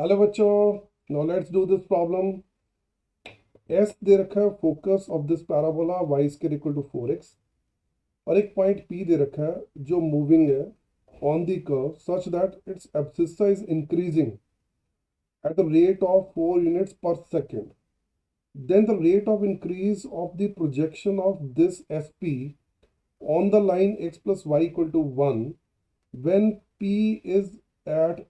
Hello बच्चों, now let's do this problem. S दे रखा है focus of this parabola y square equal to 4x, और एक पॉइंट पी दे रखा है जो मूविंग है on the curve such that it's abscissa is increasing at the rate of 4 units per second. Then the rate of increase of the projection of this SP on the line x plus y equal to 1 when P is at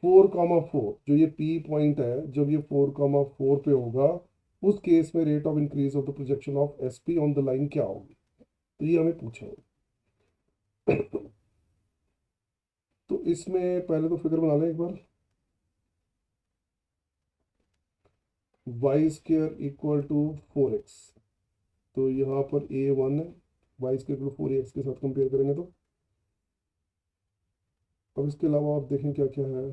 4,4। जो ये P point है, जब ये 4,4 पे होगा उस case में rate of increase of the projection of SP on the line क्या होगी, तो ये हमें पूछा है। तो इसमें पहले तो फिगर बना लें एक बार। Y square equal to 4x, तो यहाँ पर A1 है, Y square equal to 4x के साथ कंपेयर करेंगे तो अब इसके अलावा आप देखें क्या क्या है।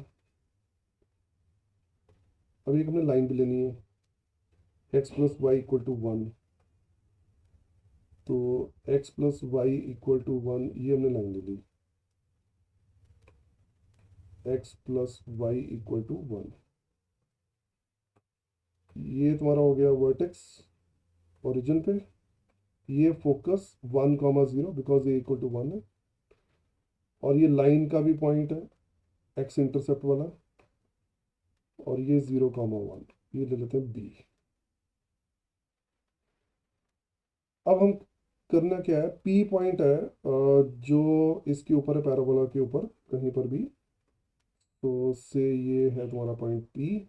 अब एक हमने लाइन भी लेनी है x plus Y equal to 1, तो x plus Y equal to 1 ये हमने लाइन ले ली, x plus Y equal to 1। ये तुम्हारा हो गया वर्टेक्स ओरिजिन पे, ये फोकस 1,0 बिकॉज ये इक्वल टू 1 है, और ये लाइन का भी पॉइंट है एक्स इंटरसेप्ट वाला, और ये 0,1, ये ले लेते हैं बी। अब हम करना क्या है, पी पॉइंट है जो इसके ऊपर है, पैराबोला के ऊपर कहीं पर भी, तो से ये है तुम्हारा पॉइंट पी।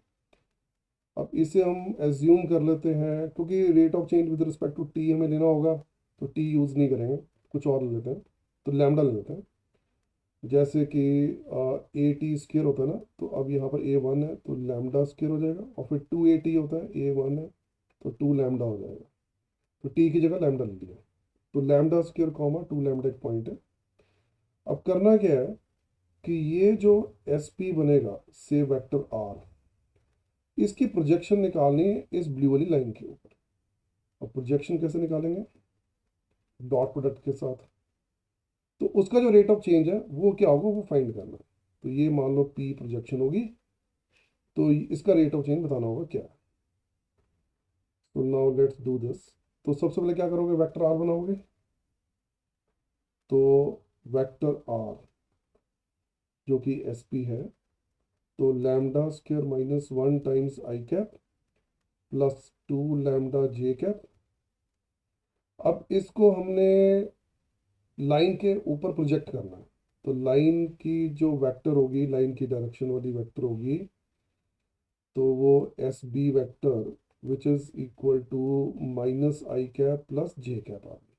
अब इसे हम एज्यूम कर लेते हैं, क्योंकि rate of change with respect to T हमें लेना होगा, तो टी यूज़ नहीं करेंगे, कुछ और ले लेते हैं, तो लैम्डा ले लेते हैं। जैसे कि ए टी स्क्र होता है ना, तो अब यहाँ पर A1 है तो लैम्डा स्क्र हो जाएगा, और फिर 2AT होता है, A1 है तो 2 लैम्डा हो जाएगा, तो टी की जगह लैम्डा ले लिया, तो लैम्डा स्क्र कॉमा 2 लैम्डा एक पॉइंट है। अब करना क्या है कि ये जो SP बनेगा से वेक्टर R, इसकी प्रोजेक्शन निकालनी है इस ब्लू वाली लाइन के ऊपर। अब प्रोजेक्शन कैसे निकालेंगे, डॉट प्रोडक्ट के साथ, तो उसका जो रेट ऑफ चेंज है वो क्या होगा वो फाइंड करना है। तो ये मान लो P प्रोजेक्शन होगी, तो इसका रेट ऑफ चेंज बताना होगा क्या है। तो नाउ लेट्स डू दिस। तो सबसे पहले क्या करोगे, वेक्टर R बनाओगे, तो वेक्टर R जो कि SP है, तो lambda square minus 1 times I cap plus 2 lambda J cap. अब इसको हमने लाइन के ऊपर प्रोजेक्ट करना है, तो लाइन की जो वेक्टर होगी, लाइन की डायरेक्शन वाली वेक्टर होगी, तो वो SB vector which is equal to minus i cap plus j cap आ गई।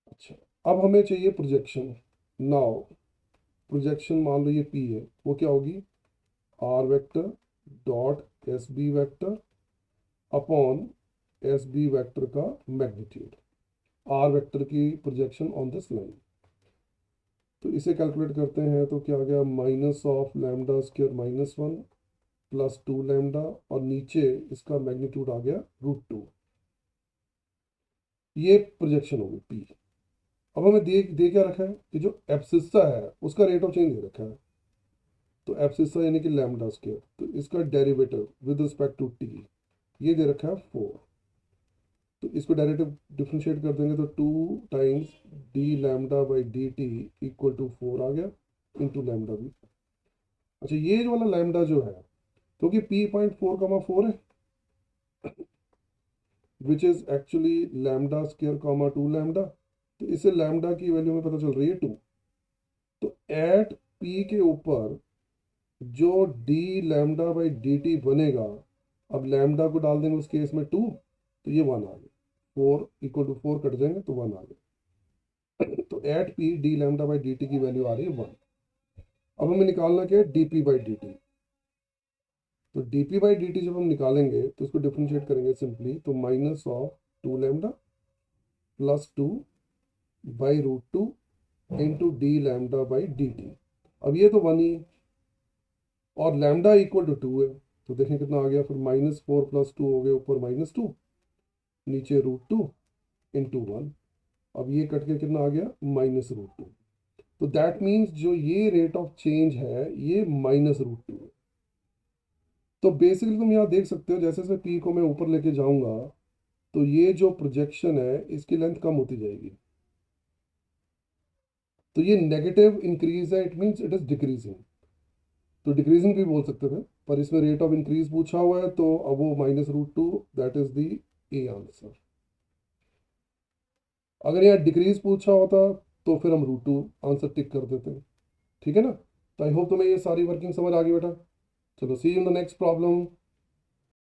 अच्छा, अब हमें चाहिए प्रोजेक्शन। नाउ प्रोजेक्शन मान लो ये P है, वो क्या होगी, R vector dot SB vector upon SB vector का मैग्नीट्यूड, R वेक्टर की प्रोजेक्शन ऑन दिस लाइन। तो इसे कैलकुलेट करते हैं तो क्या आ गया, minus of lambda square minus 1 plus 2 lambda, और नीचे इसका मैग्नीट्यूड आ गया √2। ये प्रोजेक्शन होगी P। अब हमें दे क्या रखा है कि जो एब्सिस्सा है उसका रेट ऑफ चेंज दे रखा है, तो एब्सिस्सा यानी कि लैम्डा स्क्र, तो इसका derivative with respect to T ये दे रखा है 4। तो इसको डेरिवेटिव डिफ्रेंशिएट कर देंगे तो 2 times D lambda by D T equal to 4 आ गया, इंटू लैम्डा भी। अच्छा, ये वाला लैम्डा जो है, क्योंकि P पॉइंट 4,4 है, which is actually lambda square comma 2 lambda, तो इससे लैम्डा की वैल्यू में पता चल रही है 2। तो एट P के ऊपर जो D lambda by D T बनेगा, अब लैम्डा को डाल देंगे उस केस में 2, तो ये 1 आ गया, 4 इक्वल टू 4 कट जाएंगे तो 1 आ गया। तो at P D lambda by D T की वैल्यू आ रही है 1। अब हमें निकालना क्या है, DP बाई डी टी। तो DP बाई डी टी जब हम निकालेंगे तो इसको डिफ्रेंशिएट करेंगे सिंपली, तो minus of 2 lambda plus 2 by √2 into D lambda by D T. अब ये तो 1 ही है, और लैम्डा इक्वल टू 2 है, तो देखें कितना आ गया, फिर -4 प्लस 2 हो गया, ऊपर -2 नीचे √2 इंटू 1। अब ये कट के कितना आ गया, -√2। तो दैट मीन्स जो ये रेट ऑफ चेंज है ये -√2 है। तो बेसिकली तुम यहाँ देख सकते हो जैसे जैसे पी को मैं ऊपर लेके जाऊंगा तो ये जो प्रोजेक्शन है इसकी लेंथ कम होती जाएगी। तो ये नेगेटिव इंक्रीज है, it means it is decreasing. तो डिक्रीजिंग भी बोल सकते थे, पर इसमें रेट ऑफ इंक्रीज पूछा हुआ है तो अब वो -√2, that is the A answer. अगर यहाँ डिक्रीज पूछा होता तो फिर हम √2 आंसर टिक कर देते। ठीक है ना। तो आई होप तुम्हें ये सारी वर्किंग समझ आ गई बेटा। चलो see you in the next problem.